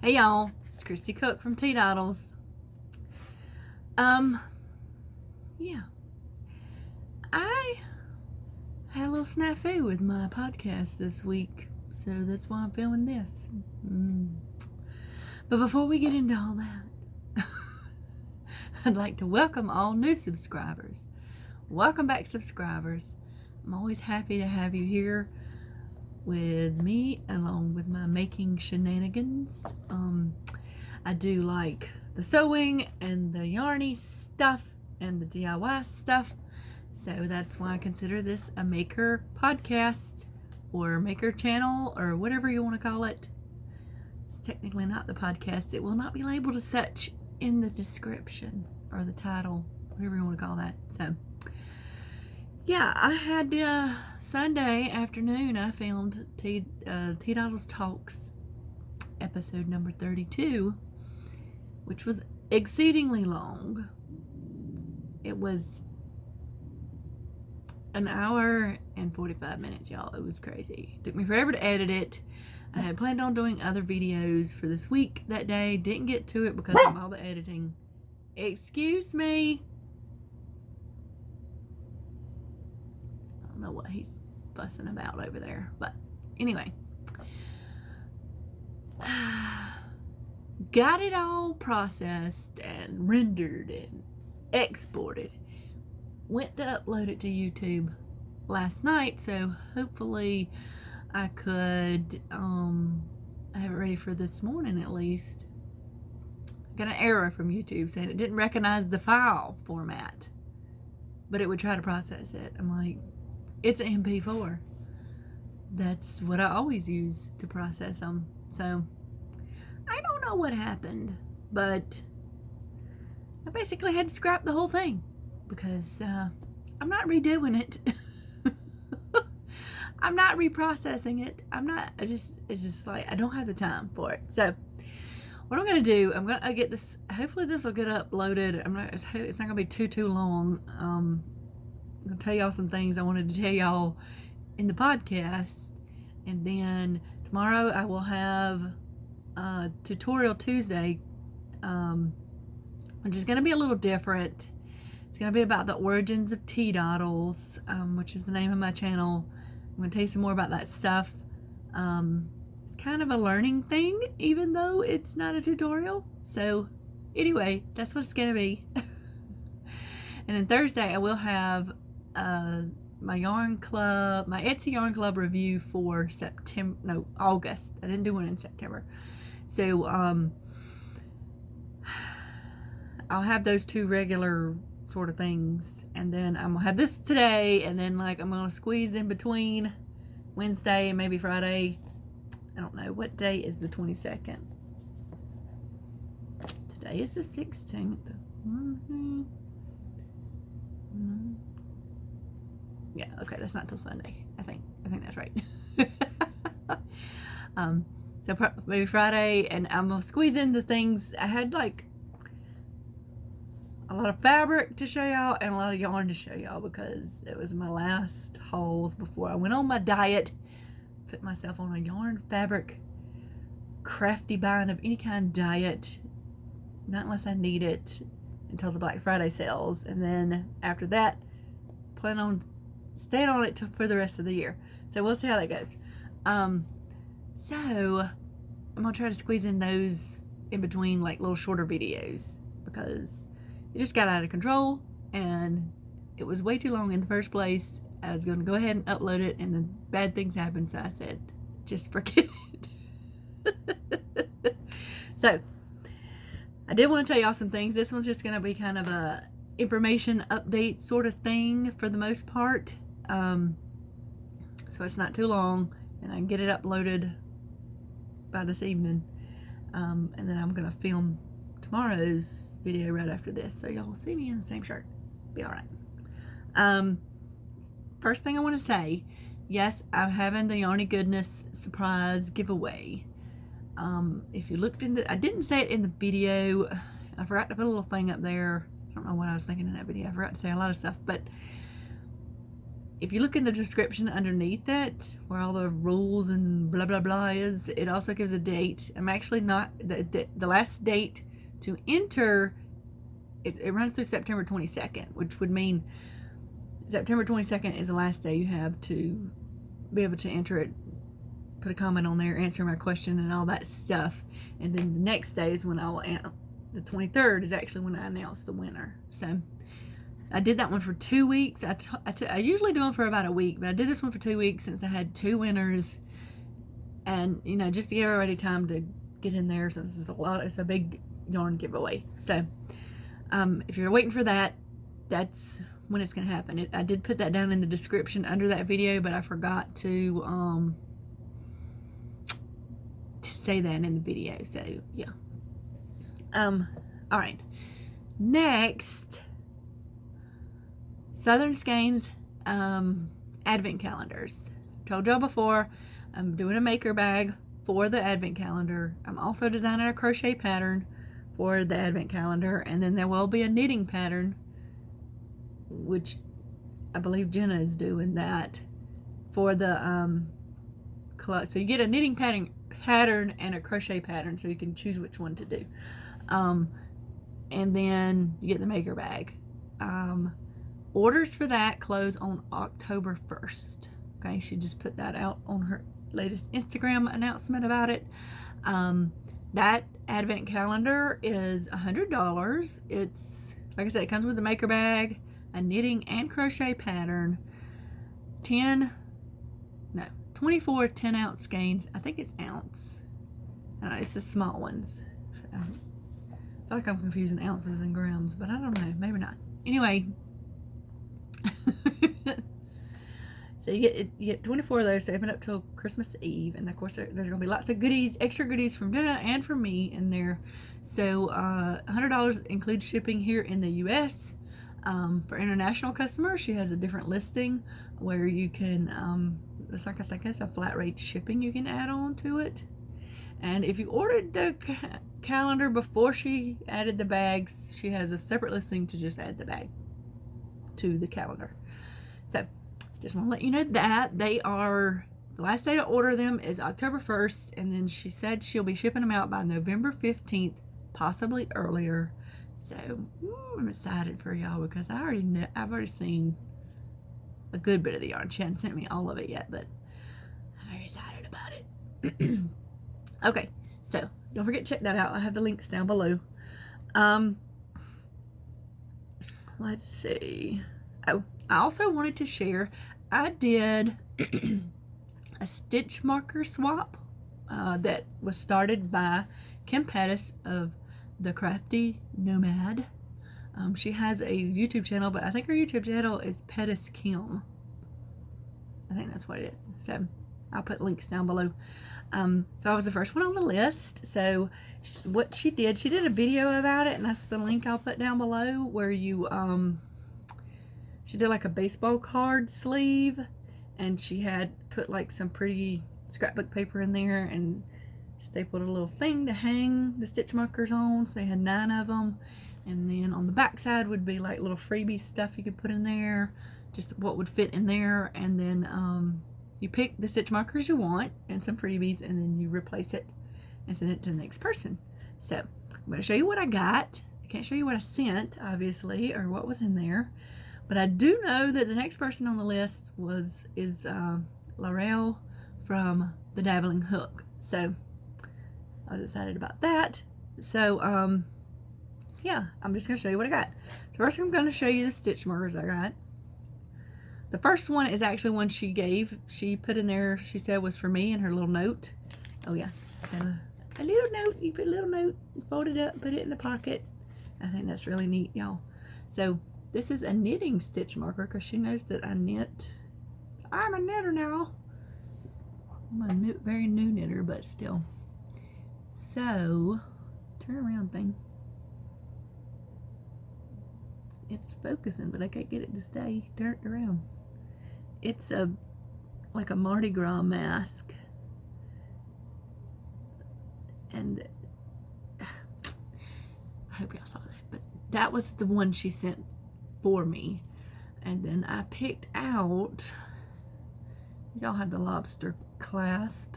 Hey y'all, it's Christy Cook from Teadoddles. Yeah, I had a little snafu with my podcast this week, so that's why I'm filming this. But before we get into all that, I'd like to welcome all new subscribers. Welcome back, subscribers. I'm always happy to have you here with me, along with my making shenanigans. I do like the sewing and the yarny stuff and the DIY stuff, so that's why I consider this a maker podcast or maker channel or whatever you want to call it. It's technically not the podcast. It will not be labeled as such in the description or the title, whatever you want to call that. So yeah, I had Sunday afternoon, I filmed Teadoddles Talks episode number 32, which was exceedingly long. It was an hour and 45 minutes, y'all. It was crazy. It took me forever to edit it. I had planned on doing other videos for this week that day. Didn't get to it because of all the editing. Excuse me. I don't know what he's fussing about over there, but anyway. Got it all processed and rendered and exported. Went to upload it to YouTube last night, so hopefully I could have it ready for this morning at least. Got an error from YouTube saying it didn't recognize the file format, but it would try to process it. I'm like, it's an MP4. That's what I always use to process them. So I don't know what happened, but I basically had to scrap the whole thing because I'm not redoing it. I'm not reprocessing it. It's just like I don't have the time for it. So what I'm gonna do, I'm gonna get this. Hopefully this will get uploaded. It's not gonna be too long. I'm gonna tell y'all some things I wanted to tell y'all in the podcast, and then tomorrow I will have Tutorial Tuesday, which is going to be a little different. It's going to be about the origins of Teadoddles, which is the name of my channel. I'm going to tell you some more about that stuff. It's kind of a learning thing, even though it's not a tutorial. So anyway, that's what it's going to be. And then Thursday I will have my yarn club, my Etsy yarn club review for August. I didn't do one in September. So I'll have those two regular sort of things, and then I'm gonna have this today, and then like I'm gonna squeeze in between Wednesday and maybe Friday. I don't know what day is the 22nd. Today is the 16th. Yeah, okay, that's not till Sunday. I think that's right. So maybe Friday, and I'm gonna squeeze in the things. I had like a lot of fabric to show y'all and a lot of yarn to show y'all because it was my last hauls before I went on my diet. Put myself on a yarn fabric crafty bind of any kind diet, not unless I need it, until the Black Friday sales, and then after that plan on staying on it for the rest of the year. So we'll see how that goes. So I'm gonna try to squeeze in those in between like little shorter videos because it just got out of control and it was way too long in the first place. I was gonna go ahead and upload it, and then bad things happened, so I said just forget it. So I did want to tell y'all some things. This one's just gonna be kind of a information update sort of thing for the most part, so it's not too long and I can get it uploaded by this evening, and then I'm gonna film tomorrow's video right after this, so y'all will see me in the same shirt. Be all right. First thing I want to say, yes, I'm having the Yarny Goodness surprise giveaway. If you looked I didn't say it in the video. I forgot to put a little thing up there. I don't know what I was thinking in that video. I forgot to say a lot of stuff, but if you look in the description underneath it, where all the rules and blah blah blah is, it also gives a date. I'm actually not, the last date to enter, it runs through September 22nd, which would mean September 22nd is the last day you have to be able to enter it, put a comment on there, answer my question and all that stuff. And then the next day is when I will, the 23rd is actually when I announce the winner. So I did that one for 2 weeks. I usually do them for about a week, but I did this one for 2 weeks since I had 2 winners. And, you know, just to give everybody time to get in there, since it's a big yarn giveaway. So if you're waiting for that, that's when it's going to happen. I did put that down in the description under that video, but I forgot to say that in the video. So yeah. All right. Next, Southern Skeins advent calendars. Told y'all before, I'm doing a maker bag for the advent calendar. I'm also designing a crochet pattern for the advent calendar, and then there will be a knitting pattern, which I believe Jenna is doing that for the so you get a knitting pattern and a crochet pattern, so you can choose which one to do. And then you get the maker bag. Orders for that close on October 1st. Okay, she just put that out on her latest Instagram announcement about it. That advent calendar is $100. It's, like I said, it comes with a maker bag, a knitting and crochet pattern, 24 10-ounce skeins. I think it's ounce. I don't know, it's the small ones. I feel like I'm confusing ounces and grams, but I don't know, maybe not. Anyway, so you get 24 of those to open up till Christmas Eve, and of course there's going to be lots of goodies, extra goodies from Jenna and from me in there. So $100 includes shipping here in the U.S. For international customers, she has a different listing where you can, it's like, I think it's a flat rate shipping you can add on to it. And if you ordered the calendar before she added the bags, she has a separate listing to just add the bag to the calendar. So just want to let you know that they are, the last day to order them is October 1st, and then she said she'll be shipping them out by November 15th, possibly earlier. So I'm excited for y'all, because I've already seen a good bit of the yarn. She hasn't sent me all of it yet, but I'm very excited about it. Okay, so don't forget to check that out. I have the links down below. Let's see. Oh, I also wanted to share, I did a stitch marker swap that was started by Kim Pettis of The Crafty Nomad. She has a YouTube channel, but I think her YouTube channel is Pettis Kim. I think that's what it is. So I'll put links down below. So I was the first one on the list. So what she did a video about it, and that's the link I'll put down below, where you she did like a baseball card sleeve, and she had put like some pretty scrapbook paper in there and stapled a little thing to hang the stitch markers on. So they had 9 of them, and then on the back side would be like little freebie stuff you could put in there, just what would fit in there. And then you pick the stitch markers you want and some freebies, and then you replace it and send it to the next person. So I'm going to show you what I got. I can't show you what I sent, obviously, or what was in there, but I do know that the next person on the list is Laurel from the Dabbling Hook. So I was excited about that. So yeah, I'm just going to show you what I got. So first I'm going to show you the stitch markers I got. The first one is actually one she put in there, she said was for me in her little note. Oh yeah, a little note, you put a little note, fold it up, put it in the pocket. I think that's really neat, y'all. So this is a knitting stitch marker, because she knows that I knit. I'm a knitter now. I'm a very new knitter, but still. So, turn around thing. It's focusing, but I can't get it to stay turned around. It's like a Mardi Gras mask, and I hope y'all saw that. But that was the one she sent for me. And then I picked out, these all have the lobster clasp.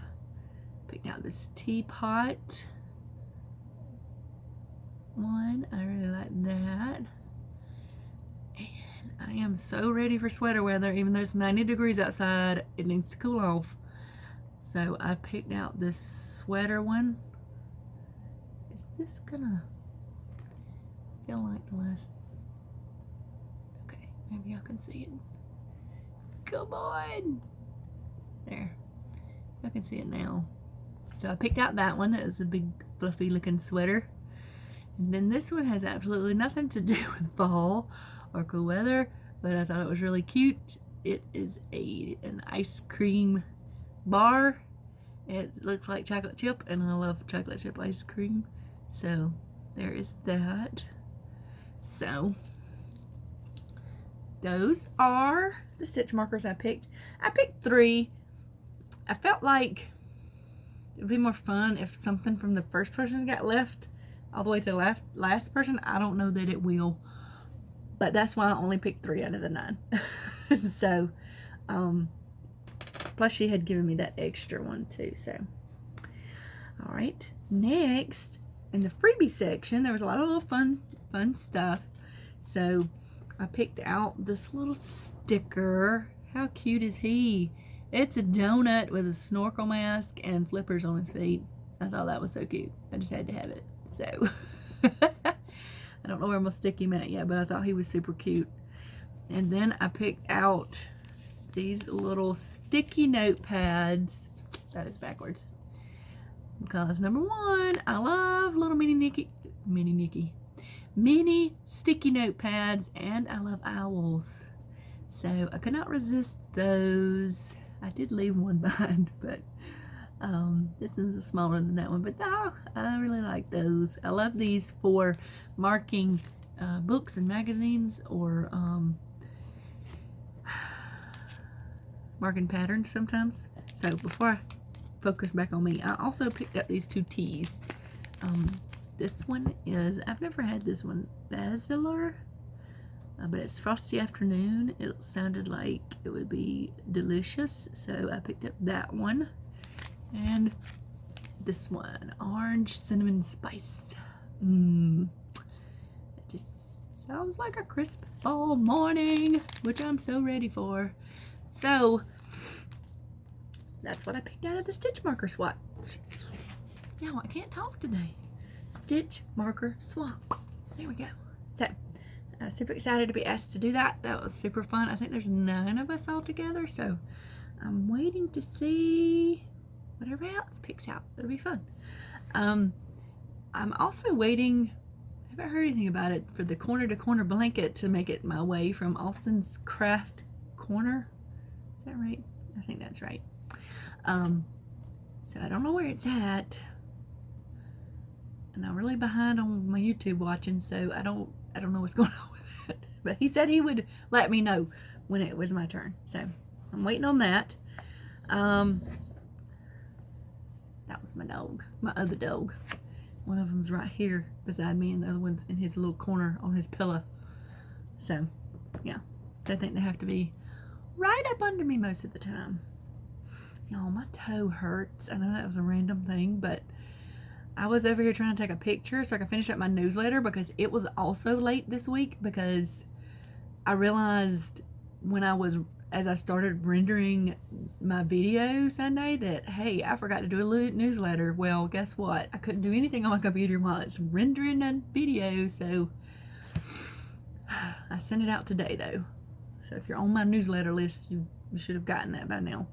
Picked out this teapot one. I really like that. And I am so ready for sweater weather. Even though it's 90 degrees outside, it needs to cool off. So I picked out this sweater one. Is this gonna feel like the last? Okay, maybe y'all can see it. Come on! There. Y'all can see it now. So I picked out that one. That is a big fluffy looking sweater. And then this one has absolutely nothing to do with fall or cool weather, but I thought it was really cute. It is an ice cream bar. It looks like chocolate chip, and I love chocolate chip ice cream. So there is that. So those are the stitch markers I picked. I picked 3. I felt like it'd be more fun if something from the first person got left all the way to the last person. I don't know that it will, but that's why I only picked 3 out of the 9. So, plus she had given me that extra one too. So, all right. Next, in the freebie section, there was a lot of little fun stuff. So, I picked out this little sticker. How cute is he? It's a donut with a snorkel mask and flippers on his feet. I thought that was so cute. I just had to have it. So, I don't know where I'm going to stick him at yet, but I thought he was super cute. And then I picked out these little sticky notepads. That is backwards. Because number 1, I love little mini sticky notepads, and I love owls. So I could not resist those. I did leave one behind, but this is smaller than that one. But oh, I really like those. I love these for marking books and magazines, or marking patterns sometimes. So before I focus back on me, I also picked up these 2 teas. This one is, I've never had this one, Basilar, but it's Frosty Afternoon. It sounded like it would be delicious, so I picked up that one. And this one, Orange Cinnamon Spice. It just sounds like a crisp fall morning, which I'm so ready for. So that's what I picked out of the stitch marker swatch. Now I can't talk today. Stitch marker swap. There we go. So I was super excited to be asked to do that. That was super fun. I think there's 9 of us all together, so I'm waiting to see whatever else picks out. It'll be fun. I'm also waiting, I haven't heard anything about it, for the corner to corner blanket to make it my way from Austin's Craft Corner. Is that right? I think that's right. So I don't know where it's at, and I'm really behind on my YouTube watching, so I don't know what's going on with it. But he said he would let me know when it was my turn, so I'm waiting on that. That was my dog, my other dog. One of them's right here beside me, and the other one's in his little corner on his pillow. So yeah, I think they have to be right up under me most of the time. Y'all, my toe hurts. I know that was a random thing, but I was over here trying to take a picture so I could finish up my newsletter, because it was also late this week, because I realized as I started rendering my video Sunday that, hey, I forgot to do a newsletter. Well, guess what? I couldn't do anything on my computer while it's rendering a video, so I sent it out today though. So if you're on my newsletter list, you should have gotten that by now.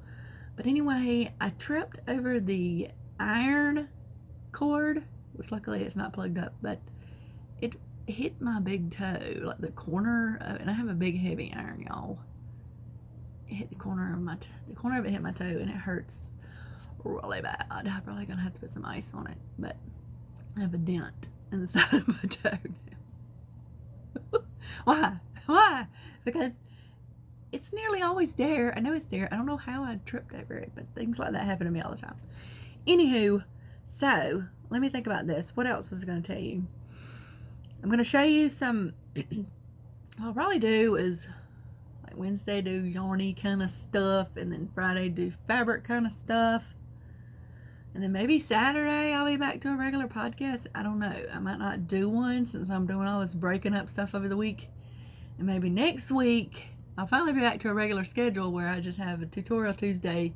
But anyway, I tripped over the iron cord, which luckily it's not plugged up, but it hit my big toe, like the corner of, and I have a big heavy iron, y'all. It hit the corner of the corner of it hit my toe, and it hurts really bad. I'm probably gonna have to put some ice on it, but I have a dent in the side of my toe now. Why? Because it's nearly always there. I know it's there. I don't know how I tripped over it, but things like that happen to me all the time. Anywho, so let me think about this. What else was I going to tell you? I'm going to show you some. What I'll probably do is Wednesday do yarny kind of stuff, and then Friday do fabric kind of stuff. And then maybe Saturday I'll be back to a regular podcast. I don't know. I might not do one since I'm doing all this breaking up stuff over the week. And maybe next week I'll finally be back to a regular schedule where I just have a tutorial Tuesday,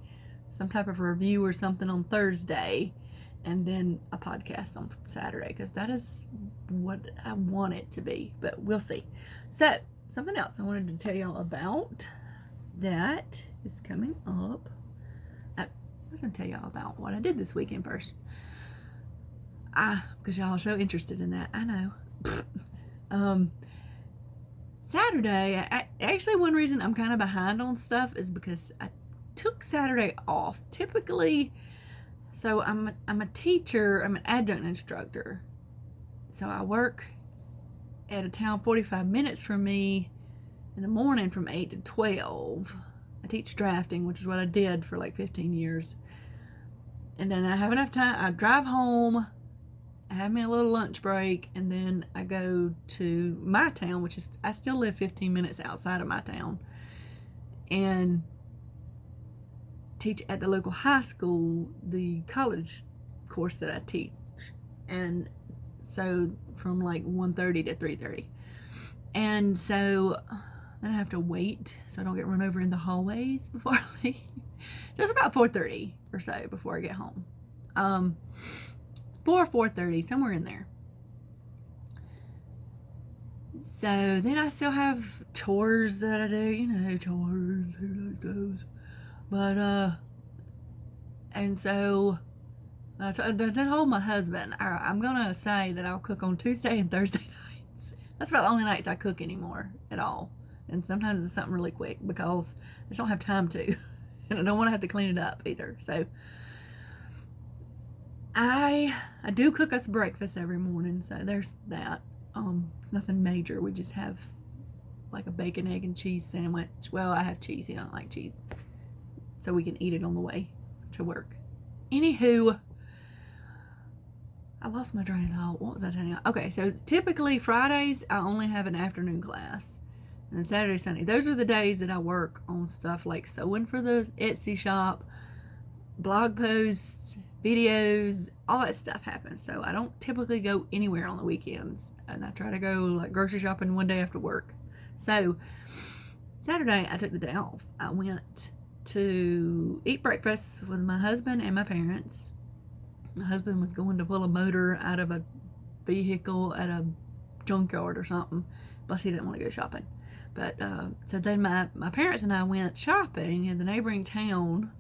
some type of review or something on Thursday, and then a podcast on Saturday, because that is what I want it to be. But we'll see. So, something else I wanted to tell y'all about that is coming up. I was going to tell y'all about what I did this weekend first. Because y'all are so interested in that. I know. Saturday, actually one reason I'm kind of behind on stuff is because I took Saturday off. Typically, so I'm a teacher, I'm an adjunct instructor. So I work at a town 45 minutes from me in the morning from 8 to 12. I teach drafting, which is what I did for like 15 years. And then I have enough time, I drive home, I have me a little lunch break, and then I go to my town, which is, I still live 15 minutes outside of my town, and teach at the local high school the college course that I teach. And so from like 1:30 to 3:30. And so then I have to wait so I don't get run over in the hallways before I leave. So it's about 4:30 or so before I get home. 4:30, somewhere in there. So then I still have chores that I do, you know, chores, who knows those. But, and so I told my husband, I'm going to say that I'll cook on Tuesday and Thursday nights. That's about the only nights I cook anymore at all. And sometimes it's something really quick because I just don't have time to. And I don't want to have to clean it up either. So I do cook us breakfast every morning, so there's that. Nothing major. We just have like a bacon, egg, and cheese sandwich. Well, I have cheese. He don't like cheese, so we can eat it on the way to work. Anywho, I lost my train of thought. What was I telling you? Okay, so typically Fridays I only have an afternoon class, and then Saturday, Sunday. Those are the days that I work on stuff like sewing for the Etsy shop, blog posts, videos, all that stuff happens. So I don't typically go anywhere on the weekends, and I try to go like grocery shopping one day after work. So Saturday I took the day off. I went to eat breakfast with my husband and my parents. My husband was going to pull a motor out of a vehicle at a junkyard or something, plus he didn't want to go shopping. But so then my parents and I went shopping in the neighboring town,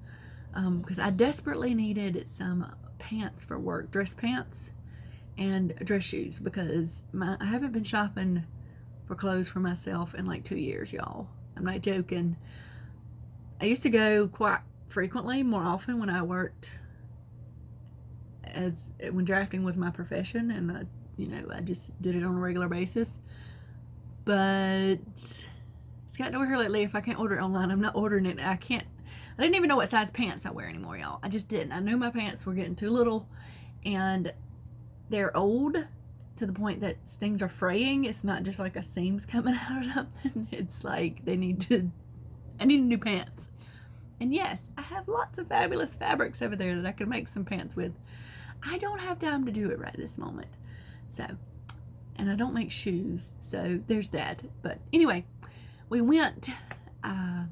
because I desperately needed some pants for work, dress pants and dress shoes, because I haven't been shopping for clothes for myself in like 2 years, y'all. I'm not joking. I used to go quite frequently, more often when I worked when drafting was my profession, and I just did it on a regular basis. But it's gotten over here lately, if I can't order it online, I'm not ordering it. I didn't even know what size pants I wear anymore, y'all. I just didn't. I knew my pants were getting too little, and they're old to the point that things are fraying. It's not just like a seam's coming out or something. It's like I need new pants. And yes, I have lots of fabulous fabrics over there that I could make some pants with. I don't have time to do it right this moment. So, and I don't make shoes, so there's that. But anyway, we went, I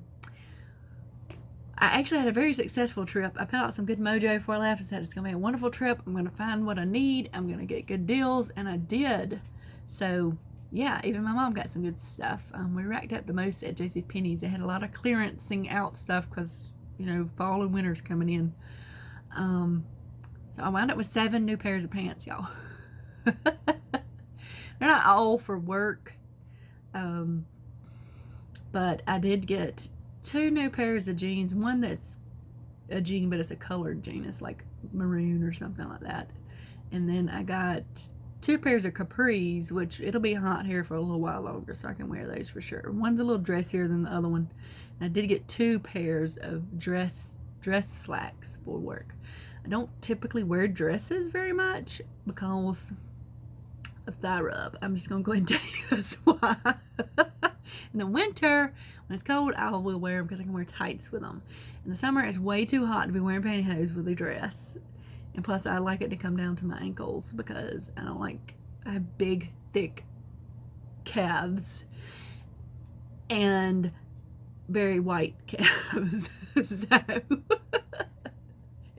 actually had a very successful trip. I put out some good mojo before I left and said it's going to be a wonderful trip. I'm going to find what I need. I'm going to get good deals, and I did. So, yeah, even my mom got some good stuff. We racked up the most at JCPenney's. They had a lot of clearancing out stuff because, fall and winter's coming in. So I wound up with 7 new pairs of pants, y'all. They're not all for work, but I did get 2 new pairs of jeans. One that's a jean, but it's a colored jean. It's like maroon or something like that. And then I got 2 pairs of capris, which it'll be hot here for a little while longer, so I can wear those for sure. One's a little dressier than the other one. And I did get 2 pairs of dress slacks for work. I don't typically wear dresses very much because of thigh rub. I'm just going to go ahead and tell you that's why. In the winter, when it's cold, I will wear them because I can wear tights with them. In the summer, it's way too hot to be wearing pantyhose with a dress. And plus, I like it to come down to my ankles because I don't like, I have big, thick calves and very white calves. So,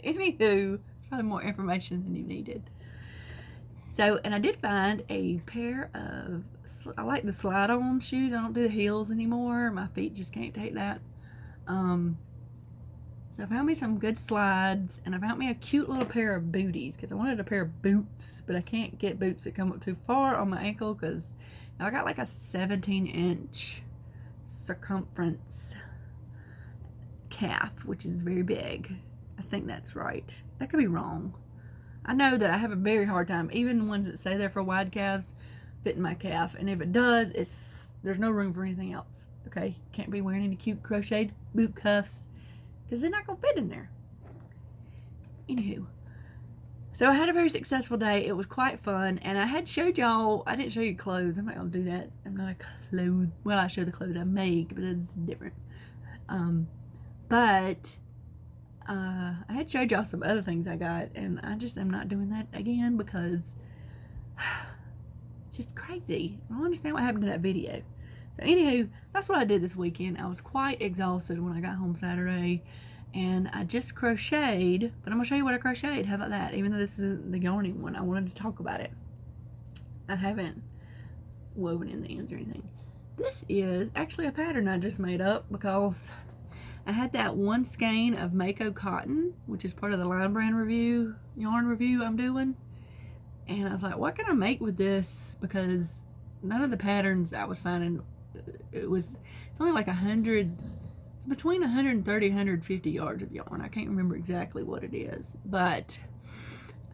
anywho, it's probably more information than you needed. So, and I did find a pair of, I like the slide-on shoes. I don't do the heels anymore. My feet just can't take that. So I found me some good slides, and I found me a cute little pair of booties because I wanted a pair of boots, but I can't get boots that come up too far on my ankle because I got like a 17-inch circumference calf, which is very big. I think that's right. That could be wrong. I know that I have a very hard time, even the ones that say they're for wide calves, fitting my calf, and if it does, there's no room for anything else. Okay, can't be wearing any cute crocheted boot cuffs because they're not gonna fit in there. Anywho, so I had a very successful day. It was quite fun, and I had showed y'all, I didn't show you clothes. I'm not gonna do that. I'm not a clothes, well, I show the clothes I make, but it's different. I had showed y'all some other things I got, and I just am not doing that again because it's just crazy. I don't understand what happened to that video. So anywho, that's what I did this weekend. I was quite exhausted when I got home Saturday, and I just crocheted, but I'm gonna show you what I crocheted. How about that? Even though this isn't the yarning one, I wanted to talk about it. I haven't woven in the ends or anything. This is actually a pattern I just made up because I had that one skein of Mako cotton, which is part of the Line Brand review, yarn review I'm doing. And I was like, what can I make with this? Because none of the patterns I was finding, it's only like 100, it's between 130 and 150 yards of yarn. I can't remember exactly what it is. But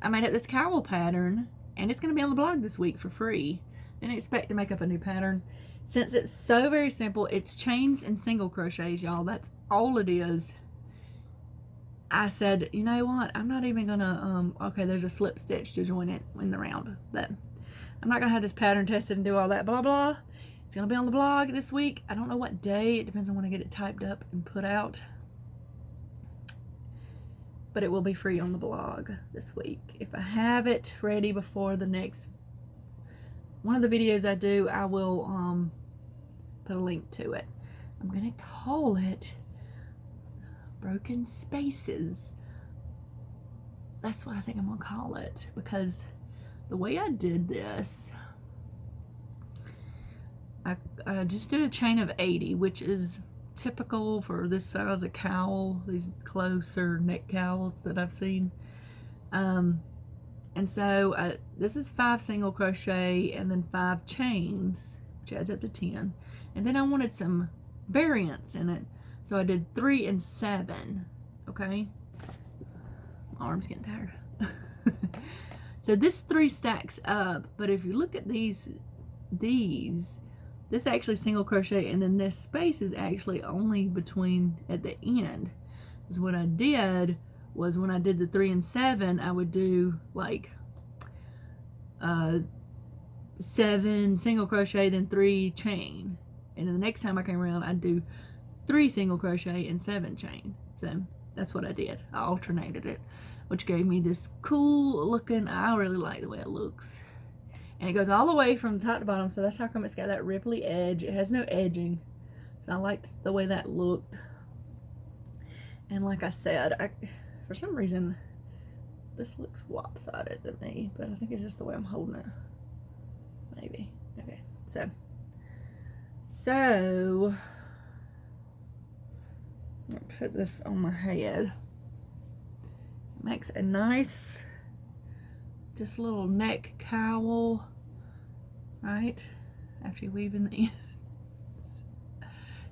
I made up this cowl pattern, and it's going to be on the blog this week for free. Didn't expect to make up a new pattern. Since it's so very simple, it's chains and single crochets, y'all. That's all it is. I said, you know what? I'm not even gonna, okay, there's a slip stitch to join it in the round, but I'm not gonna have this pattern tested and do all that blah blah. It's gonna be on the blog this week. I don't know what day. It depends on when I get it typed up and put out. But it will be free on the blog this week. If I have it ready before the next one of the videos I do, I will put a link to it. I'm gonna call it Broken Spaces. That's what I think I'm gonna call it, because the way I did this, I just did a chain of 80, which is typical for this size of cowl, these closer neck cowls that I've seen. And so this is 5 single crochet and then 5 chains, which adds up to 10. And then I wanted some variance in it, so I did 3 and 7. Okay, my arm's getting tired. So this 3 stacks up, but if you look at these, this actually single crochet, and then this space is actually only between at the end. Is what I did was when I did the 3 and 7, I would do like 7 single crochet, then 3 chain, and then the next time I came around, I'd do 3 single crochet and 7 chain. So that's what I did. I alternated it, which gave me this cool looking, I really like the way it looks. And it goes all the way from top to bottom, so that's how come it's got that ripply edge. It has no edging, so I liked the way that looked. And like I said, for some reason, this looks lopsided to me, but I think it's just the way I'm holding it. Maybe. Okay, so I'm gonna put this on my head. It makes a nice, just little neck cowl, right? After you weave in the ends.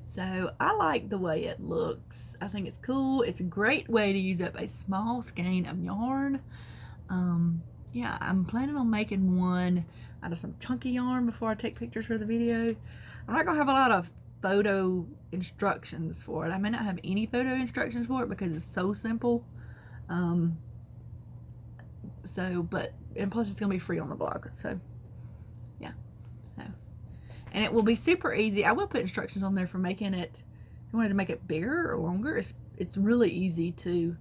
So I like the way it looks. I think it's cool. It's a great way to use up a small skein of yarn. Yeah, I'm planning on making one out of some chunky yarn before I take pictures for the video. I'm not gonna have a lot of photo instructions for it. I may not have any photo instructions for it because it's so simple. And plus it's gonna be free on the blog. So yeah. And it will be super easy. I will put instructions on there for making it, if you wanted to make it bigger or longer, it's really easy to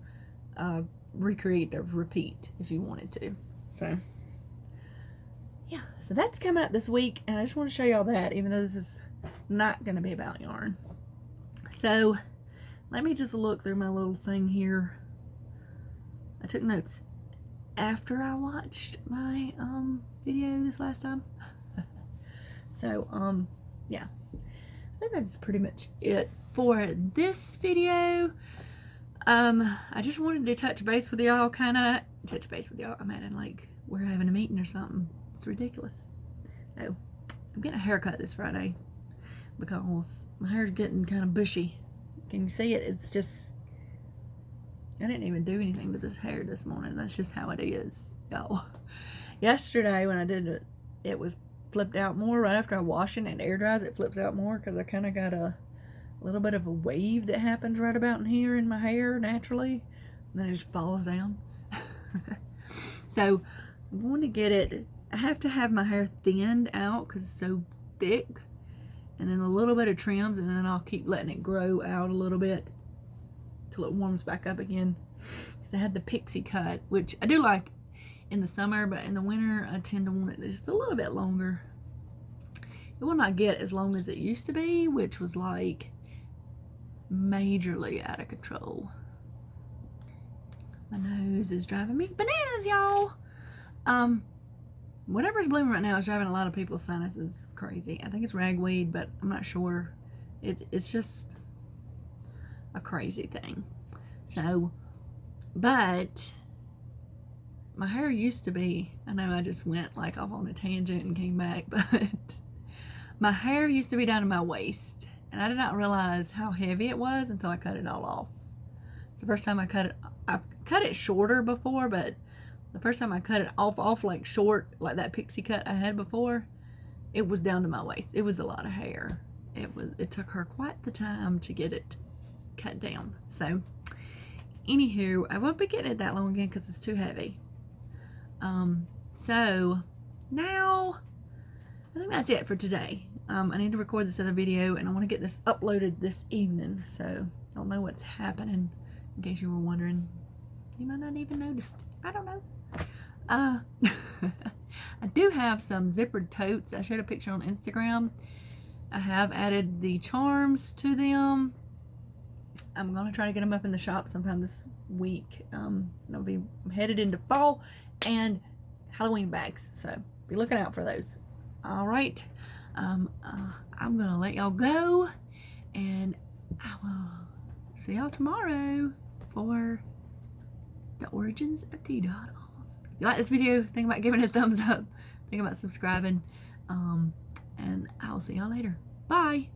recreate the repeat if you wanted to. So yeah, so that's coming up this week, and I just want to show y'all that, even though this is not going to be about yarn. So let me just look through my little thing here. I took notes after I watched my video this last time. So yeah, I think that's pretty much it for this video. I just wanted to touch base with y'all, I'm acting like we're having a meeting or something. It's ridiculous. Oh, I'm getting a haircut this Friday because my hair's getting kind of bushy. Can you see it? It's just, I didn't even do anything to this hair this morning. That's just how it is, y'all. Yesterday when I did it, it was flipped out more. Right after I wash it and air dries, it flips out more because I kind of got a little bit of a wave that happens right about in here in my hair naturally. And then it just falls down. So I'm going to get it. I have to have my hair thinned out because it's so thick. And then a little bit of trims, and then I'll keep letting it grow out a little bit till it warms back up again. Because I had the pixie cut, which I do like in the summer, but in the winter I tend to want it just a little bit longer. It will not get as long as it used to be, which was like majorly out of control. My nose is driving me bananas, y'all. Whatever's blooming right now is driving a lot of people's sinuses crazy. I think it's ragweed, but I'm not sure. It's just a crazy thing. So, but my hair used to be, I know I just went like off on a tangent and came back, but my hair used to be down to my waist, and I did not realize how heavy it was until I cut it all off. It's the first time I cut it. I've cut it shorter before, but the first time I cut it off like short, like that pixie cut I had before, it was down to my waist. It was a lot of hair. It took her quite the time to get it cut down. So anywho, I won't be getting it that long again because it's too heavy. So now I think that's it for today. I need to record this other video, and I want to get this uploaded this evening, so I don't know what's happening, in case you were wondering. You might not even noticed. I don't know. I do have some zippered totes. I showed a picture on Instagram. I have added the charms to them. I'm going to try to get them up in the shop sometime this week. And I'll be headed into fall and Halloween bags, so be looking out for those. All right. I'm going to let y'all go, and I will see y'all tomorrow for the origins of Teadoddles. If you like this video, think about giving it a thumbs up. Think about subscribing. And I'll see y'all later. Bye.